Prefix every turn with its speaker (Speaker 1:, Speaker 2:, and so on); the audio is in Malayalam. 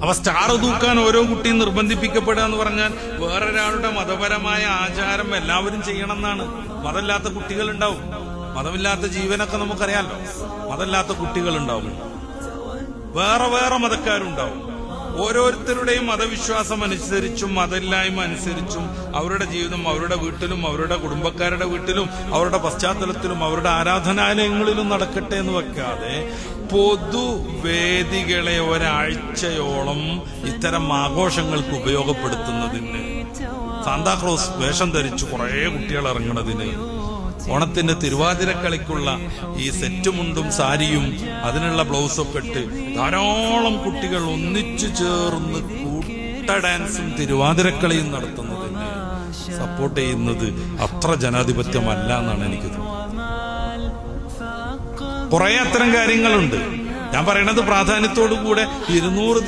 Speaker 1: അവ സ്റ്റാർ തൂക്കാൻ ഓരോ കുട്ടിയും നിർബന്ധിപ്പിക്കപ്പെടുക എന്ന് പറഞ്ഞാൽ വേറൊരാളുടെ മതപരമായ ആചാരം എല്ലാവരും ചെയ്യണം എന്നാണ്. മതമില്ലാത്ത കുട്ടികളുണ്ടാവും, മതമില്ലാത്ത ജീവനൊക്കെ നമുക്കറിയാലോ. മതമില്ലാത്ത കുട്ടികളുണ്ടാവും, വേറെ വേറെ മതക്കാരുണ്ടാവും. ഓരോരുത്തരുടെയും മതവിശ്വാസം അനുസരിച്ചും മതമില്ലായ്മ അനുസരിച്ചും അവരുടെ ജീവിതം അവരുടെ വീട്ടിലും അവരുടെ കുടുംബക്കാരുടെ വീട്ടിലും അവരുടെ പശ്ചാത്തലത്തിലും അവരുടെ ആരാധനാലയങ്ങളിലും നടക്കട്ടെ എന്ന് വെക്കാതെ പൊതുവേദികളെ ഒരാഴ്ചയോളം ഇത്തരം ആഘോഷങ്ങൾക്ക് ഉപയോഗപ്പെടുത്തുന്നതിന്, സാന്താക്ലോസ് വേഷം ധരിച്ച് കുറെ കുട്ടികൾ ഇറങ്ങുന്നതിന്, ഓണത്തിന്റെ തിരുവാതിരക്കളിക്കുള്ള ഈ സെറ്റുമുണ്ടും സാരിയും അതിനുള്ള ബ്ലൗസൊക്കെ ഇട്ട് ധാരാളം കുട്ടികൾ ഒന്നിച്ചു ചേർന്ന് കൂട്ട ഡാൻസും തിരുവാതിരക്കളിയും നടത്തുന്നതിന് സപ്പോർട്ട് ചെയ്യുന്നത് അത്ര ജനാധിപത്യമല്ല എന്നാണ് എനിക്ക് തോന്നുന്നത്. കുറെ അത്തരം കാര്യങ്ങളുണ്ട്. ഞാൻ പറയണത് പ്രാധാന്യത്തോടു കൂടെ 200